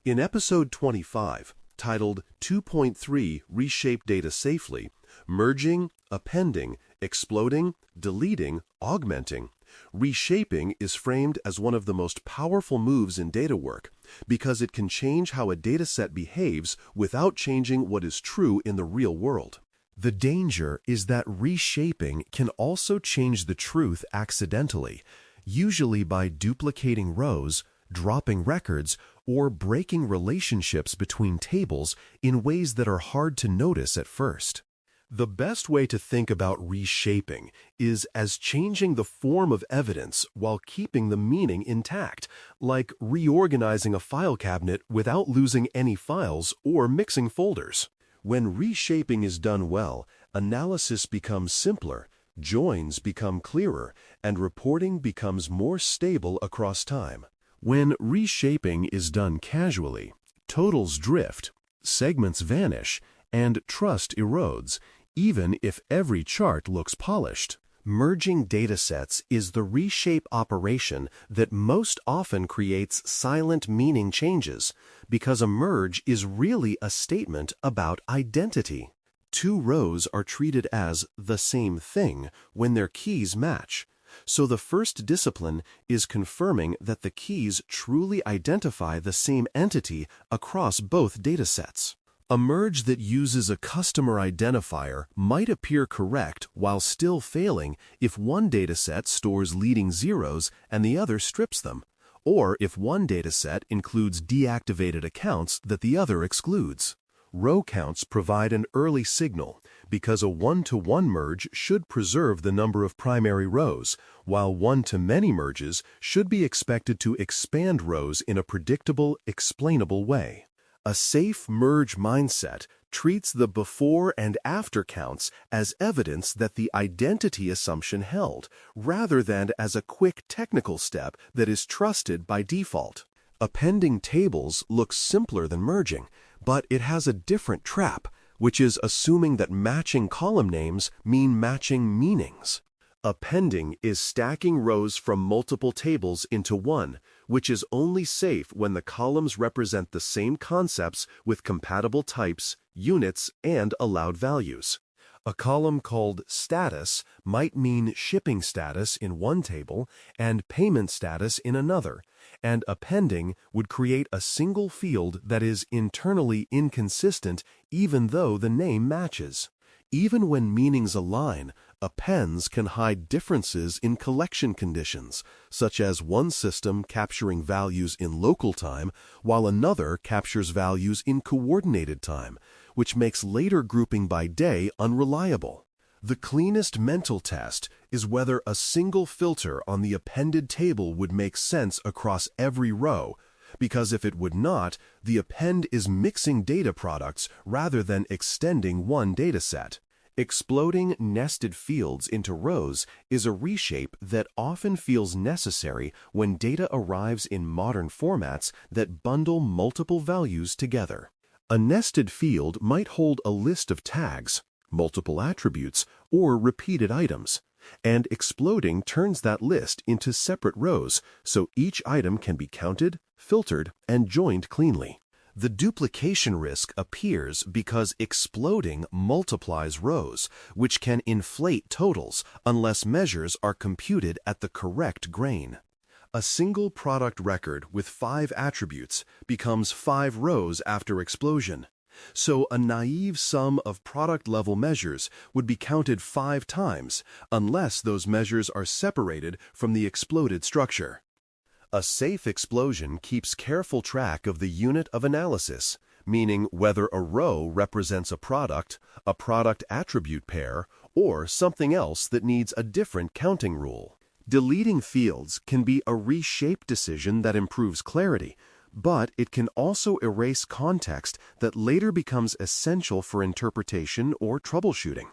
In episode 25, titled 2.3 Reshape Data Safely, Merging, Appending, Exploding, Deleting, Augmenting, reshaping is framed as one of the most powerful moves in data work because it can change how a dataset behaves without changing what is true in the real world. The danger is that reshaping can also change the truth accidentally, usually by duplicating rows, dropping records, or breaking relationships between tables in ways that are hard to notice at first. The best way to think about reshaping is as changing the form of evidence while keeping the meaning intact, like reorganizing a file cabinet without losing any files or mixing folders. When reshaping is done well, analysis becomes simpler, joins become clearer, and reporting becomes more stable across time. When reshaping is done casually, totals drift, segments vanish, and trust erodes, even if every chart looks polished. Merging datasets is the reshape operation that most often creates silent meaning changes, because a merge is really a statement about identity. Two rows are treated as the same thing when their keys match. So the first discipline is confirming that the keys truly identify the same entity across both datasets. A merge that uses a customer identifier might appear correct while still failing if one dataset stores leading zeros and the other strips them, or if one dataset includes deactivated accounts that the other excludes. Row counts provide an early signal because a one-to-one merge should preserve the number of primary rows, while one-to-many merges should be expected to expand rows in a predictable, explainable way. A safe merge mindset treats the before and after counts as evidence that the identity assumption held, rather than as a quick technical step that is trusted by default. Appending tables looks simpler than merging, but it has a different trap, which is assuming that matching column names mean matching meanings. Appending is stacking rows from multiple tables into one, which is only safe when the columns represent the same concepts with compatible types, units, and allowed values. A column called status might mean shipping status in one table and payment status in another, and appending would create a single field that is internally inconsistent even though the name matches. Even when meanings align, appends can hide differences in collection conditions, such as one system capturing values in local time while another captures values in coordinated time, which makes later grouping by day unreliable. The cleanest mental test is whether a single filter on the appended table would make sense across every row, because if it would not, the append is mixing data products rather than extending one dataset. Exploding nested fields into rows is a reshape that often feels necessary when data arrives in modern formats that bundle multiple values together. A nested field might hold a list of tags, multiple attributes, or repeated items, and exploding turns that list into separate rows so each item can be counted, filtered, and joined cleanly. The duplication risk appears because exploding multiplies rows, which can inflate totals unless measures are computed at the correct grain. A single product record with 5 attributes becomes 5 rows after explosion. So a naive sum of product-level measures would be counted 5 times unless those measures are separated from the exploded structure. A safe explosion keeps careful track of the unit of analysis, meaning whether a row represents a product attribute pair, or something else that needs a different counting rule. Deleting fields can be a reshape decision that improves clarity, but it can also erase context that later becomes essential for interpretation or troubleshooting.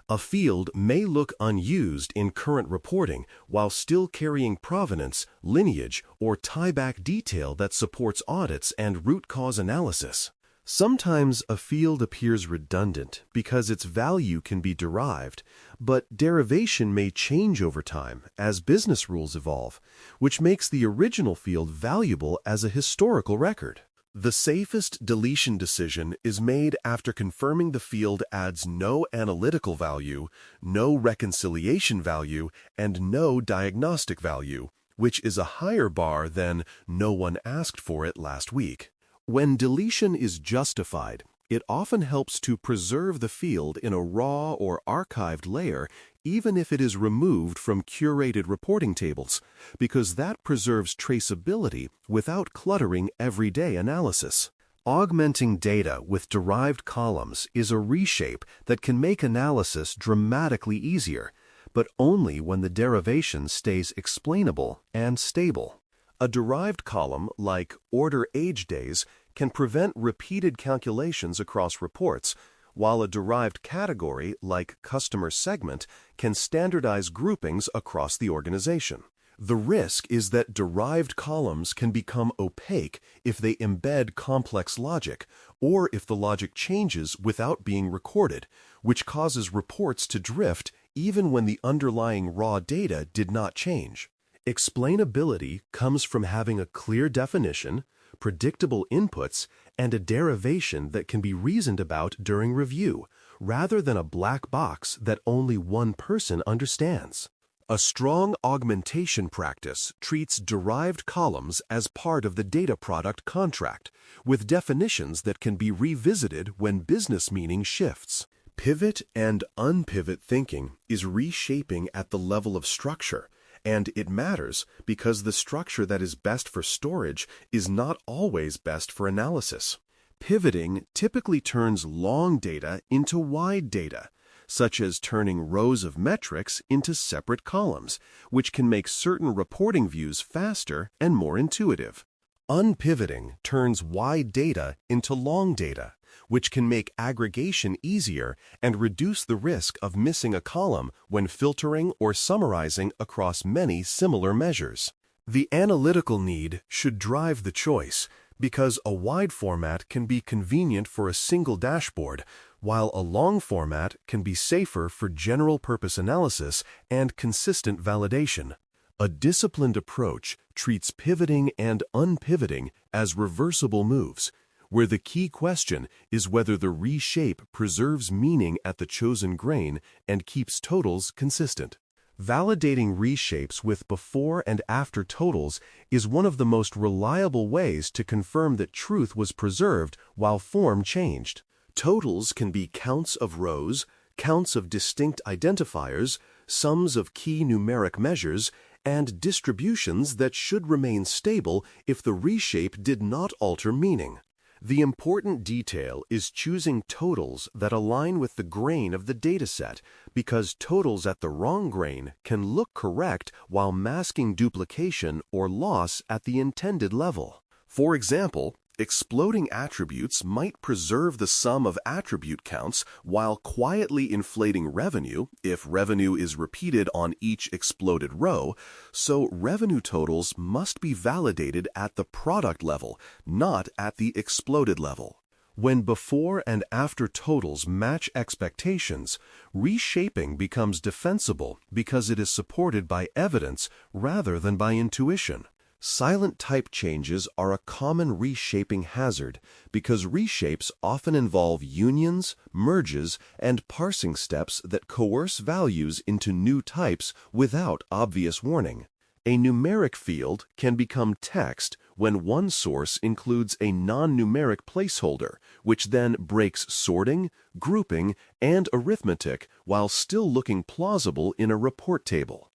A field may look unused in current reporting while still carrying provenance, lineage, or tieback detail that supports audits and root cause analysis. Sometimes a field appears redundant because its value can be derived, but derivation may change over time as business rules evolve, which makes the original field valuable as a historical record. The safest deletion decision is made after confirming the field adds no analytical value, no reconciliation value, and no diagnostic value, which is a higher bar than no one asked for it last week. When deletion is justified, it often helps to preserve the field in a raw or archived layer even if it is removed from curated reporting tables, because that preserves traceability without cluttering everyday analysis. Augmenting data with derived columns is a reshape that can make analysis dramatically easier, but only when the derivation stays explainable and stable. A derived column, like order age days, can prevent repeated calculations across reports, while a derived category, like customer segment, can standardize groupings across the organization. The risk is that derived columns can become opaque if they embed complex logic, or if the logic changes without being recorded, which causes reports to drift even when the underlying raw data did not change. Explainability comes from having a clear definition, predictable inputs, and a derivation that can be reasoned about during review, rather than a black box that only one person understands. A strong augmentation practice treats derived columns as part of the data product contract, with definitions that can be revisited when business meaning shifts. Pivot and unpivot thinking is reshaping at the level of structure, and it matters because the structure that is best for storage is not always best for analysis. Pivoting typically turns long data into wide data, such as turning rows of metrics into separate columns, which can make certain reporting views faster and more intuitive. Unpivoting turns wide data into long data, which can make aggregation easier and reduce the risk of missing a column when filtering or summarizing across many similar measures. The analytical need should drive the choice, because a wide format can be convenient for a single dashboard, while a long format can be safer for general-purpose analysis and consistent validation. A disciplined approach treats pivoting and unpivoting as reversible moves, where the key question is whether the reshape preserves meaning at the chosen grain and keeps totals consistent. Validating reshapes with before and after totals is one of the most reliable ways to confirm that truth was preserved while form changed. Totals can be counts of rows, counts of distinct identifiers, sums of key numeric measures, and distributions that should remain stable if the reshape did not alter meaning. The important detail is choosing totals that align with the grain of the dataset, because totals at the wrong grain can look correct while masking duplication or loss at the intended level. For example, exploding attributes might preserve the sum of attribute counts while quietly inflating revenue if revenue is repeated on each exploded row, so revenue totals must be validated at the product level, not at the exploded level. When before and after totals match expectations, reshaping becomes defensible because it is supported by evidence rather than by intuition. Silent type changes are a common reshaping hazard because reshapes often involve unions, merges, and parsing steps that coerce values into new types without obvious warning. A numeric field can become text when one source includes a non-numeric placeholder, which then breaks sorting, grouping, and arithmetic while still looking plausible in a report table.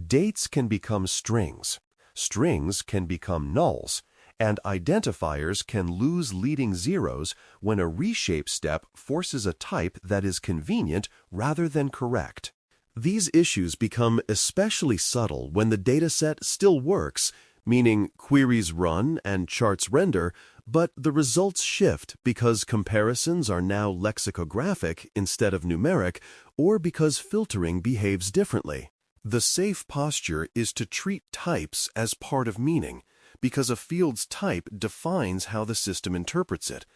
Dates can become strings. Strings can become nulls, and identifiers can lose leading zeros when a reshape step forces a type that is convenient rather than correct. These issues become especially subtle when the dataset still works, meaning queries run and charts render, but the results shift because comparisons are now lexicographic instead of numeric, or because filtering behaves differently. The safe posture is to treat types as part of meaning, because a field's type defines how the system interprets it,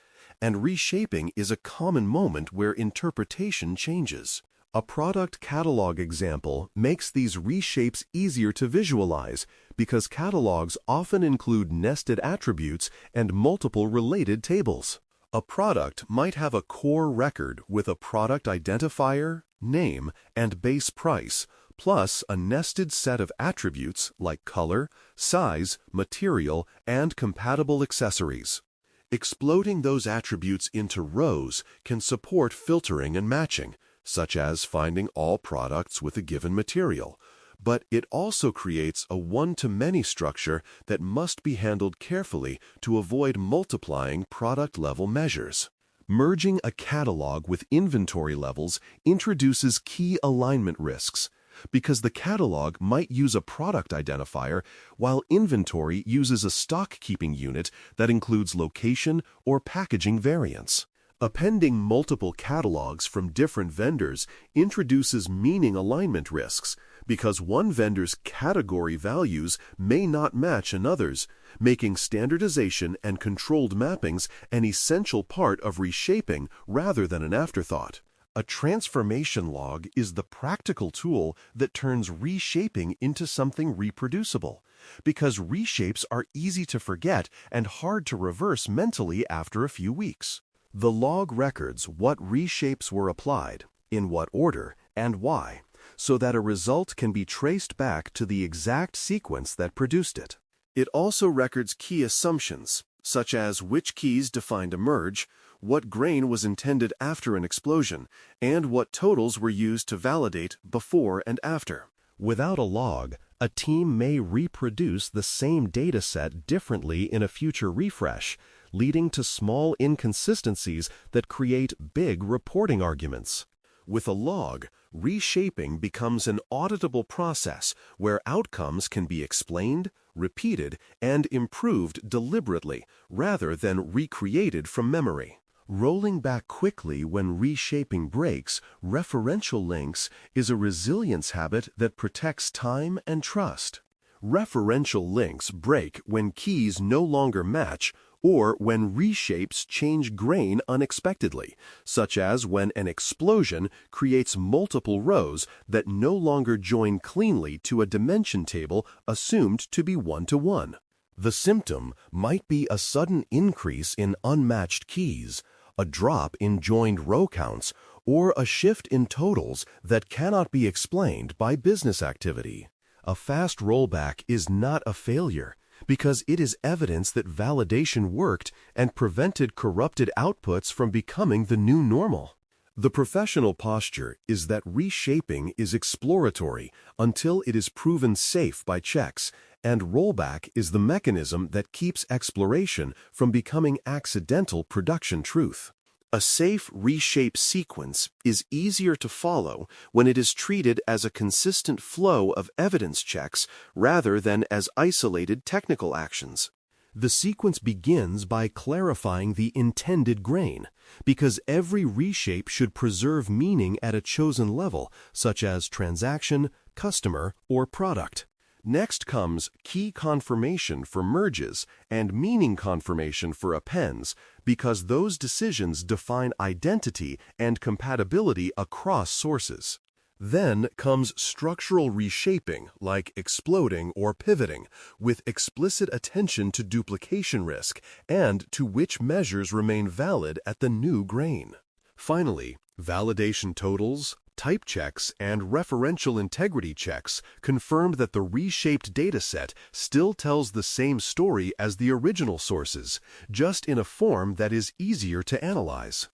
and reshaping is a common moment where interpretation changes. A product catalog example makes these reshapes easier to visualize because catalogs often include nested attributes and multiple related tables. A product might have a core record with a product identifier, name, and base price, plus a nested set of attributes like color, size, material, and compatible accessories. Exploding those attributes into rows can support filtering and matching, such as finding all products with a given material, but it also creates a one-to-many structure that must be handled carefully to avoid multiplying product-level measures. Merging a catalog with inventory levels introduces key alignment risks, because the catalog might use a product identifier while inventory uses a stock-keeping unit that includes location or packaging variants. Appending multiple catalogs from different vendors introduces meaning alignment risks because one vendor's category values may not match another's, making standardization and controlled mappings an essential part of reshaping rather than an afterthought. A transformation log is the practical tool that turns reshaping into something reproducible, because reshapes are easy to forget and hard to reverse mentally after a few weeks. The log records what reshapes were applied, in what order, and why, so that a result can be traced back to the exact sequence that produced it. It also records key assumptions, such as which keys defined a merge, what grain was intended after an explosion, and what totals were used to validate before and after. Without a log, a team may reproduce the same dataset differently in a future refresh, leading to small inconsistencies that create big reporting arguments. With a log, reshaping becomes an auditable process where outcomes can be explained, repeated, and improved deliberately rather than recreated from memory. Rolling back quickly when reshaping breaks, referential links is a resilience habit that protects time and trust. Referential links break when keys no longer match or when reshapes change grain unexpectedly, such as when an explosion creates multiple rows that no longer join cleanly to a dimension table assumed to be one-to-one. The symptom might be a sudden increase in unmatched keys, a drop in joined row counts, or a shift in totals that cannot be explained by business activity. A fast rollback is not a failure, because it is evidence that validation worked and prevented corrupted outputs from becoming the new normal. The professional posture is that reshaping is exploratory until it is proven safe by checks, and rollback is the mechanism that keeps exploration from becoming accidental production truth. A safe reshape sequence is easier to follow when it is treated as a consistent flow of evidence checks rather than as isolated technical actions. The sequence begins by clarifying the intended grain, because every reshape should preserve meaning at a chosen level, such as transaction, customer, or product. Next comes key confirmation for merges and meaning confirmation for appends, because those decisions define identity and compatibility across sources. Then comes structural reshaping, like exploding or pivoting, with explicit attention to duplication risk and to which measures remain valid at the new grain. Finally, validation totals, type checks, and referential integrity checks confirmed that the reshaped dataset still tells the same story as the original sources, just in a form that is easier to analyze.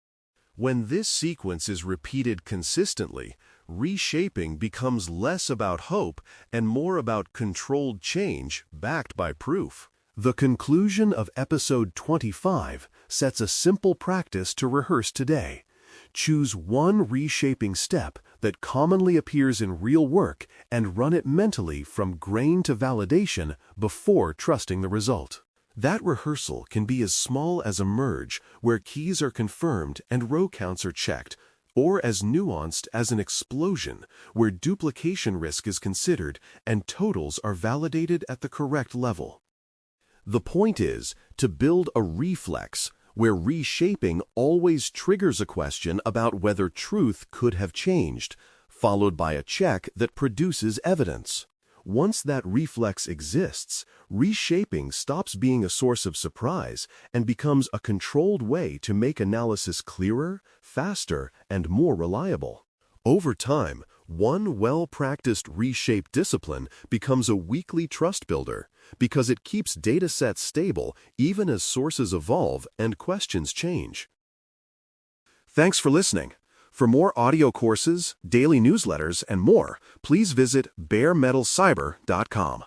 When this sequence is repeated consistently, reshaping becomes less about hope and more about controlled change backed by proof. The conclusion of episode 25 sets a simple practice to rehearse today. Choose one reshaping step that commonly appears in real work and run it mentally from grain to validation before trusting the result. That rehearsal can be as small as a merge where keys are confirmed and row counts are checked, or as nuanced as an explosion where duplication risk is considered and totals are validated at the correct level. The point is to build a reflex, where reshaping always triggers a question about whether truth could have changed, followed by a check that produces evidence. Once that reflex exists, reshaping stops being a source of surprise and becomes a controlled way to make analysis clearer, faster, and more reliable. Over time, one well-practiced reshape discipline becomes a weekly trust builder because it keeps datasets stable even as sources evolve and questions change. Thanks for listening. For more audio courses, daily newsletters, and more, please visit baremetalcyber.com.